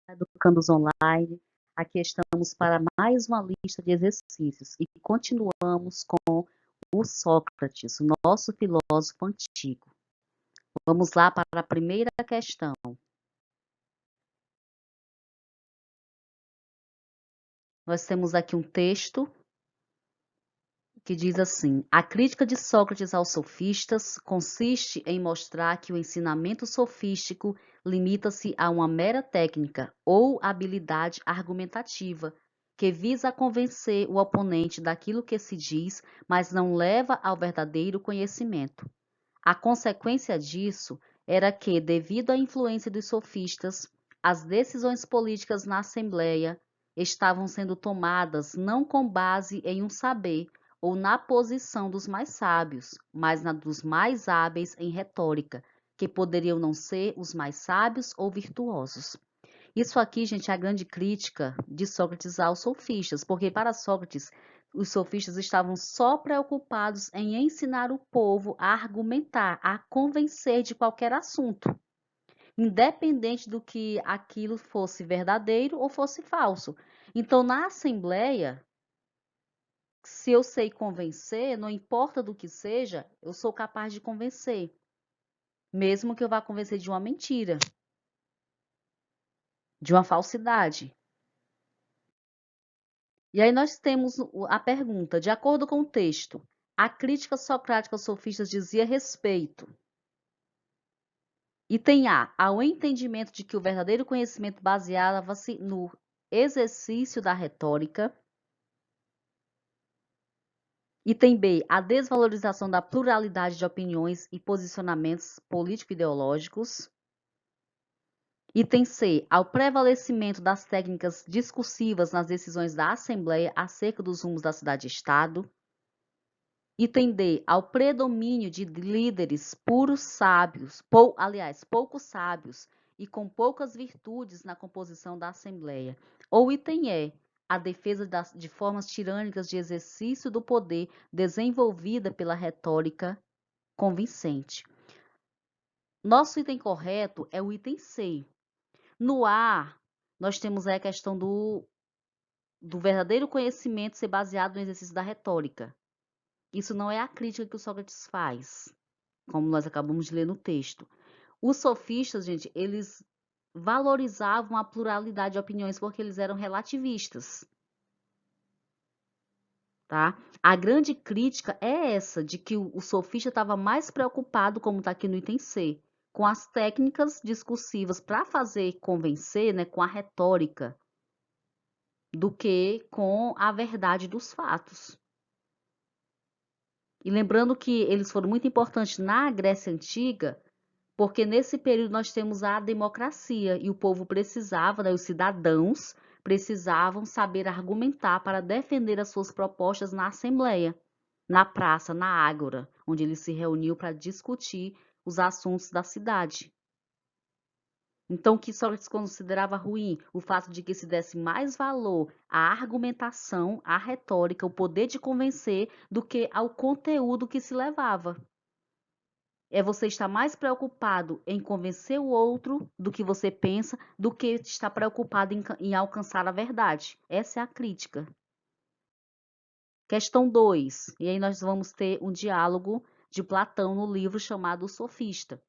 Educandos Online. Aqui estamos para mais uma lista de exercícios e continuamos com o Sócrates, o nosso filósofo antigo. Vamos lá para a primeira questão. Nós temos aqui um texto que diz assim: a crítica de Sócrates aos sofistas consiste em mostrar que o ensinamento sofístico limita-se a uma mera técnica ou habilidade argumentativa, que visa convencer o oponente daquilo que se diz, mas não leva ao verdadeiro conhecimento. A consequência disso era que, devido à influência dos sofistas, as decisões políticas na Assembleia estavam sendo tomadas não com base em um saber ou na posição dos mais sábios, mas na dos mais hábeis em retórica, que poderiam não ser os mais sábios ou virtuosos. Isso aqui, gente, é a grande crítica de Sócrates aos sofistas, porque para Sócrates, os sofistas estavam só preocupados em ensinar o povo a argumentar, a convencer de qualquer assunto, independente do que aquilo fosse verdadeiro ou fosse falso. Então, na Assembleia, se eu sei convencer, não importa do que seja, eu sou capaz de convencer, mesmo que eu vá convencer de uma mentira, de uma falsidade. E aí nós temos a pergunta, de acordo com o texto, a crítica socrática aos sofistas dizia respeito. Item A, ao entendimento de que o verdadeiro conhecimento baseava-se no exercício da retórica. Item B, a desvalorização da pluralidade de opiniões e posicionamentos político-ideológicos. Item C, ao prevalecimento das técnicas discursivas nas decisões da Assembleia acerca dos rumos da cidade-estado. Item D, ao predomínio de líderes puros sábios, poucos sábios e com poucas virtudes na composição da Assembleia. Ou item E, a defesa de formas tirânicas de exercício do poder desenvolvida pela retórica convincente. Nosso item correto é o item C. No A, nós temos aí a questão do verdadeiro conhecimento ser baseado no exercício da retórica. Isso não é a crítica que o Sócrates faz, como nós acabamos de ler no texto. Os sofistas, gente, eles valorizavam a pluralidade de opiniões porque eles eram relativistas. Tá? A grande crítica é essa, de que o sofista estava mais preocupado, como está aqui no item C, com as técnicas discursivas para fazer convencer, né, com a retórica, do que com a verdade dos fatos. E lembrando que eles foram muito importantes na Grécia Antiga, porque nesse período nós temos a democracia e o povo precisava, né, os cidadãos precisavam saber argumentar para defender as suas propostas na Assembleia, na praça, na ágora, onde eles se reuniam para discutir os assuntos da cidade. Então, o que Sócrates considerava ruim? O fato de que se desse mais valor à argumentação, à retórica, o poder de convencer, do que ao conteúdo que se levava. É você estar mais preocupado em convencer o outro do que você pensa, do que estar preocupado em alcançar a verdade. Essa é a crítica. Questão 2. E aí nós vamos ter um diálogo de Platão no livro chamado O Sofista.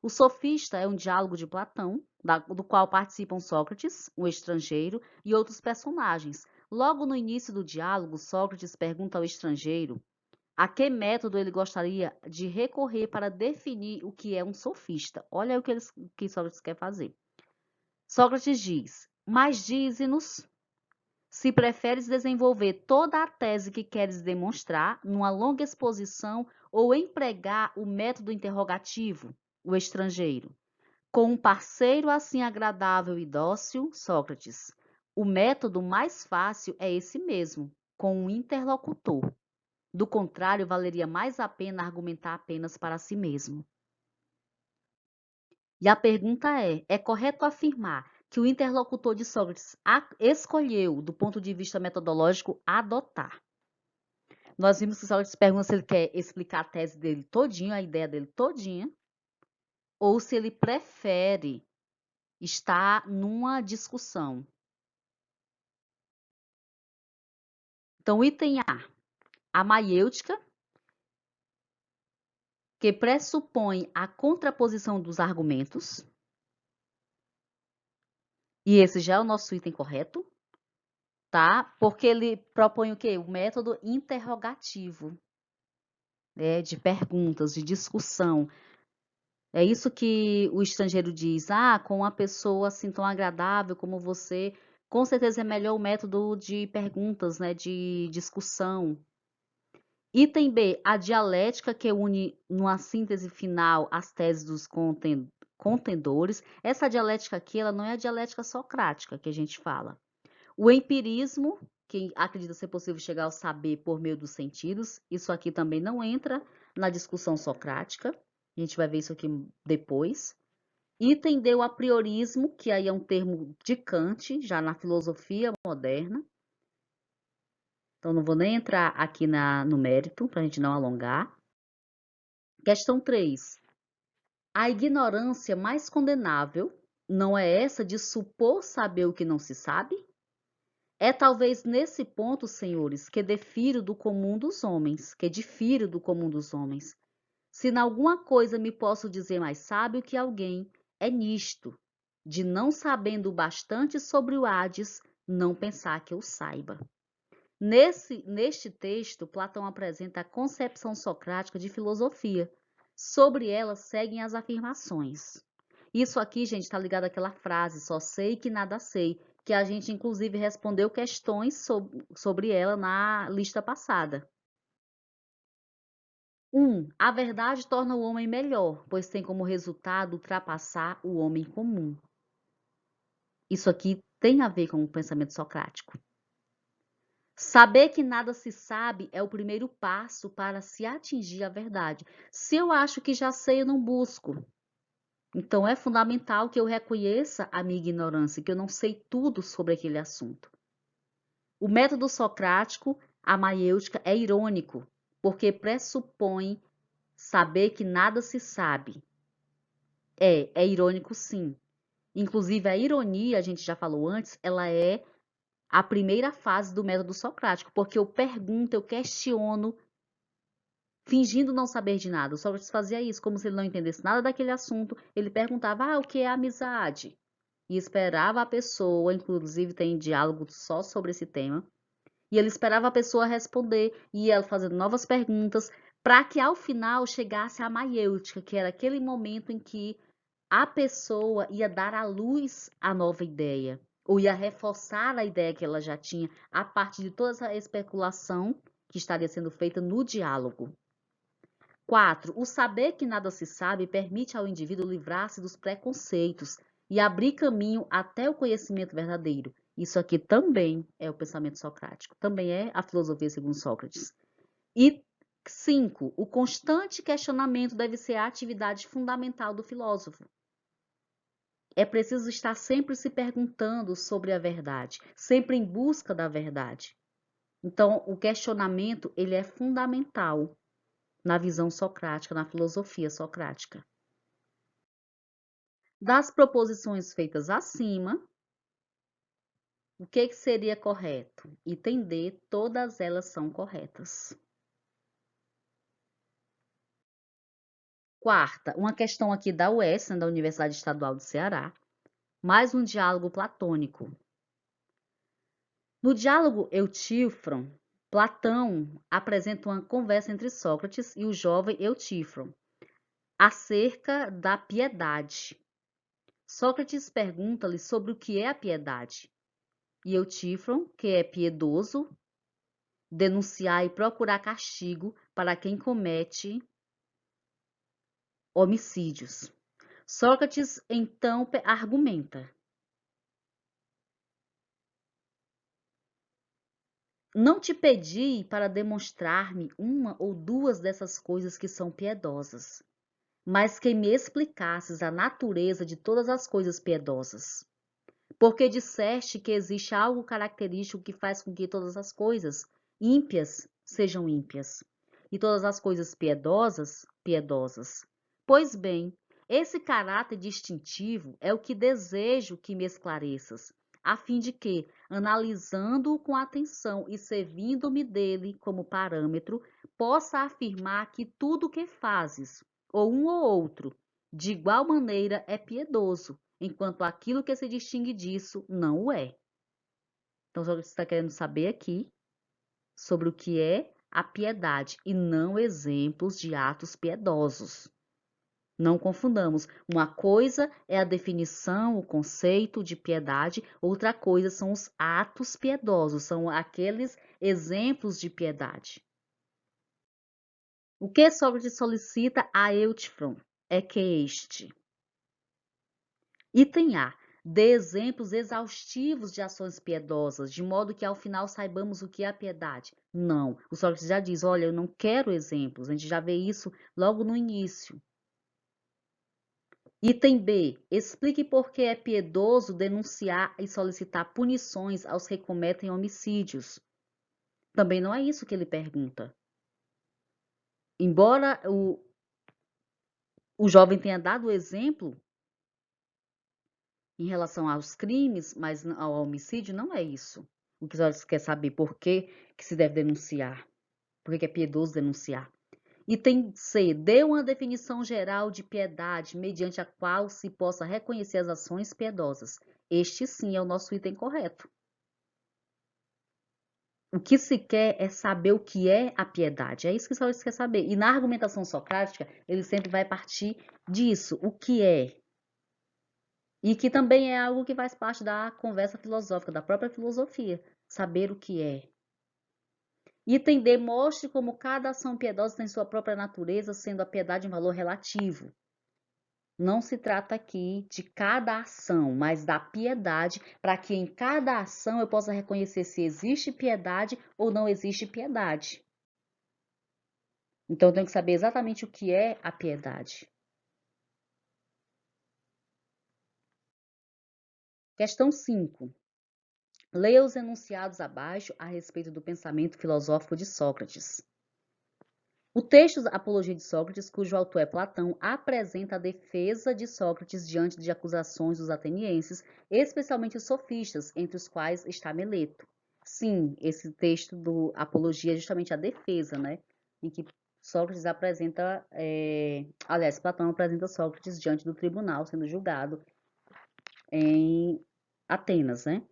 O Sofista é um diálogo de Platão, do qual participam Sócrates, o estrangeiro, e outros personagens. Logo no início do diálogo, Sócrates pergunta ao estrangeiro a que método ele gostaria de recorrer para definir o que é um sofista. Olha o que Sócrates quer fazer. Sócrates diz: mas dize-nos se preferes desenvolver toda a tese que queres demonstrar numa longa exposição ou empregar o método interrogativo, o estrangeiro. Com um parceiro assim agradável e dócil, Sócrates, o método mais fácil é esse mesmo, com um interlocutor. Do contrário, valeria mais a pena argumentar apenas para si mesmo. E a pergunta é correto afirmar que o interlocutor de Sócrates escolheu, do ponto de vista metodológico, adotar? Nós vimos que Sócrates pergunta se ele quer explicar a tese dele todinha, a ideia dele todinha, ou se ele prefere está numa discussão. Então, item a maiêutica, que pressupõe a contraposição dos argumentos. E esse já é o nosso item correto, tá? Porque ele propõe o quê? O método interrogativo, né? De perguntas, de discussão. É isso que o estrangeiro diz. Ah, com uma pessoa assim tão agradável como você, com certeza é melhor o método de perguntas, né? De discussão. Item B, a dialética que une numa síntese final as teses dos contendores. Essa dialética aqui, ela não é a dialética socrática que a gente fala. O empirismo, que acredita ser possível chegar ao saber por meio dos sentidos, isso aqui também não entra na discussão socrática. A gente vai ver isso aqui depois. Item D, o apriorismo, que aí é um termo de Kant, já na filosofia moderna. Então, não vou nem entrar aqui no mérito, para a gente não alongar. Questão 3. A ignorância mais condenável não é essa de supor saber o que não se sabe? É talvez nesse ponto, senhores, que difiro do comum dos homens, Se em alguma coisa me posso dizer mais sábio que alguém, é nisto, de não sabendo bastante sobre o Hades, não pensar que eu saiba. Neste texto, Platão apresenta a concepção socrática de filosofia. Sobre ela seguem as afirmações. Isso aqui, gente, está ligado àquela frase, só sei que nada sei, que a gente, inclusive, respondeu questões sobre ela na lista passada. 1. A verdade torna o homem melhor, pois tem como resultado ultrapassar o homem comum. Isso aqui tem a ver com o pensamento socrático. Saber que nada se sabe é o primeiro passo para se atingir a verdade. Se eu acho que já sei, eu não busco. Então, é fundamental que eu reconheça a minha ignorância, que eu não sei tudo sobre aquele assunto. O método socrático, a maiêutica, é irônico, porque pressupõe saber que nada se sabe. É irônico sim. Inclusive, a ironia, a gente já falou antes, ela é a primeira fase do método socrático, porque eu pergunto, eu questiono, fingindo não saber de nada. O Sócrates fazia isso, como se ele não entendesse nada daquele assunto. Ele perguntava, o que é amizade? E esperava a pessoa, inclusive tem diálogo só sobre esse tema, e ele esperava a pessoa responder, e ela fazendo novas perguntas, para que ao final chegasse a maiêutica, que era aquele momento em que a pessoa ia dar à luz a nova ideia, ou ia reforçar a ideia que ela já tinha, a partir de toda essa especulação que estaria sendo feita no diálogo. 4. O saber que nada se sabe permite ao indivíduo livrar-se dos preconceitos e abrir caminho até o conhecimento verdadeiro. Isso aqui também é o pensamento socrático, também é a filosofia segundo Sócrates. E 5. O constante questionamento deve ser a atividade fundamental do filósofo. É preciso estar sempre se perguntando sobre a verdade, sempre em busca da verdade. Então, o questionamento, ele é fundamental na visão socrática, na filosofia socrática. Das proposições feitas acima, o que seria correto? Item D, todas elas são corretas. Quarta, uma questão aqui da UES, da Universidade Estadual do Ceará, mais um diálogo platônico. No diálogo Eutífron, Platão apresenta uma conversa entre Sócrates e o jovem Eutífron acerca da piedade. Sócrates pergunta-lhe sobre o que é a piedade. E Eutífron, que é piedoso, denunciar e procurar castigo para quem comete homicídios. Sócrates então argumenta: não te pedi para demonstrar-me uma ou duas dessas coisas que são piedosas, mas que me explicasses a natureza de todas as coisas piedosas. Porque disseste que existe algo característico que faz com que todas as coisas ímpias sejam ímpias, e todas as coisas piedosas, piedosas. Pois bem, Esse caráter distintivo é o que desejo que me esclareças, a fim de que, analisando-o com atenção e servindo-me dele como parâmetro, possa afirmar que tudo o que fazes, ou um ou outro, de igual maneira é piedoso, enquanto aquilo que se distingue disso não o é. Então, você está querendo saber aqui sobre o que é a piedade e não exemplos de atos piedosos. Não confundamos. Uma coisa é a definição, o conceito de piedade, outra coisa são os atos piedosos, são aqueles exemplos de piedade. O que Sócrates solicita a Eutfron é que este. Item A. Dê exemplos exaustivos de ações piedosas, de modo que ao final saibamos o que é a piedade. Não. O Sócrates já diz, olha, eu não quero exemplos. A gente já vê isso logo no início. Item B. Explique por que é piedoso denunciar e solicitar punições aos que cometem homicídios. Também não é isso que ele pergunta. Embora o jovem tenha dado o exemplo em relação aos crimes, mas ao homicídio não é isso. O que você quer saber por que se deve denunciar, por que é piedoso denunciar. Item C. Dê uma definição geral de piedade, mediante a qual se possa reconhecer as ações piedosas. Este sim é o nosso item correto. O que se quer é saber o que é a piedade. É isso que Sócrates quer saber. E na argumentação socrática, ele sempre vai partir disso, o que é. E que também é algo que faz parte da conversa filosófica, da própria filosofia. Saber o que é. Item D. Mostre como cada ação piedosa tem sua própria natureza, sendo a piedade um valor relativo. Não se trata aqui de cada ação, mas da piedade, para que em cada ação eu possa reconhecer se existe piedade ou não existe piedade. Então, eu tenho que saber exatamente o que é a piedade. Questão 5. Leia os enunciados abaixo a respeito do pensamento filosófico de Sócrates. O texto Apologia de Sócrates, cujo autor é Platão, apresenta a defesa de Sócrates diante de acusações dos atenienses, especialmente os sofistas, entre os quais está Meleto. Sim, esse texto do Apologia é justamente a defesa, né? Em que Sócrates apresenta, aliás, Platão apresenta Sócrates diante do tribunal, sendo julgado em Atenas, né?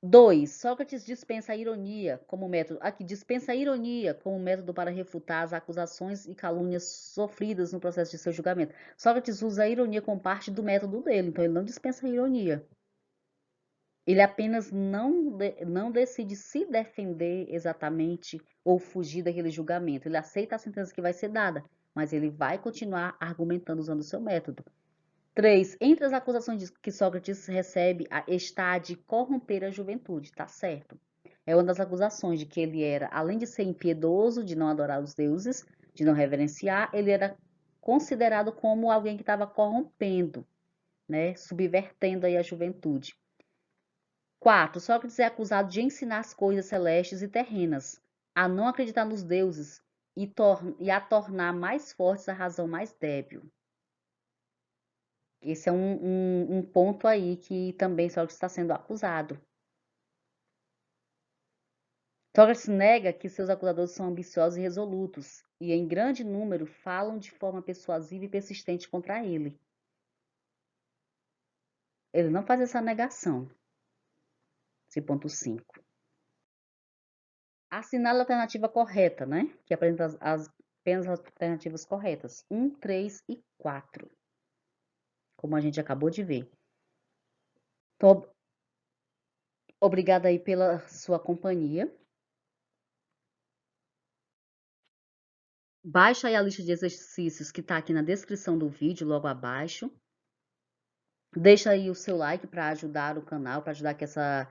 2. Sócrates dispensa a ironia como método. Aqui, dispensa a ironia como método para refutar as acusações e calúnias sofridas no processo de seu julgamento. Sócrates usa a ironia como parte do método dele, então ele não dispensa a ironia. Ele apenas não decide se defender exatamente ou fugir daquele julgamento. Ele aceita a sentença que vai ser dada, mas ele vai continuar argumentando usando o seu método. 3. Entre as acusações que Sócrates recebe está a de corromper a juventude, tá certo? É uma das acusações de que ele era, além de ser impiedoso, de não adorar os deuses, de não reverenciar, ele era considerado como alguém que estava corrompendo, né? Subvertendo aí a juventude. 4. Sócrates é acusado de ensinar as coisas celestes e terrenas, a não acreditar nos deuses e a tornar mais fortes a razão mais débil. Esse é um ponto aí que também Sócrates está sendo acusado. Sócrates nega que seus acusadores são ambiciosos e resolutos, e em grande número falam de forma persuasiva e persistente contra ele. Ele não faz essa negação. Esse ponto 5. Assinale a alternativa correta, né? Que apresenta apenas as alternativas corretas. 1, 3 e 4. Como a gente acabou de ver. Então, obrigada aí pela sua companhia. Baixa aí a lista de exercícios que está aqui na descrição do vídeo, logo abaixo. Deixa aí o seu like para ajudar o canal, para ajudar que essa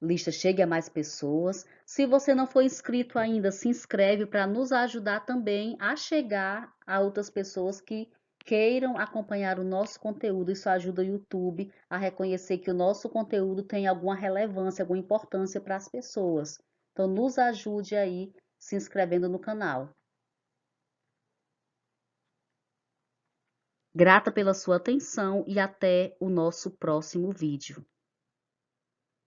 lista chegue a mais pessoas. Se você não for inscrito ainda, se inscreve para nos ajudar também a chegar a outras pessoas que queiram acompanhar o nosso conteúdo. Isso ajuda o YouTube a reconhecer que o nosso conteúdo tem alguma relevância, alguma importância para as pessoas. Então, nos ajude aí se inscrevendo no canal. Grata pela sua atenção e até o nosso próximo vídeo.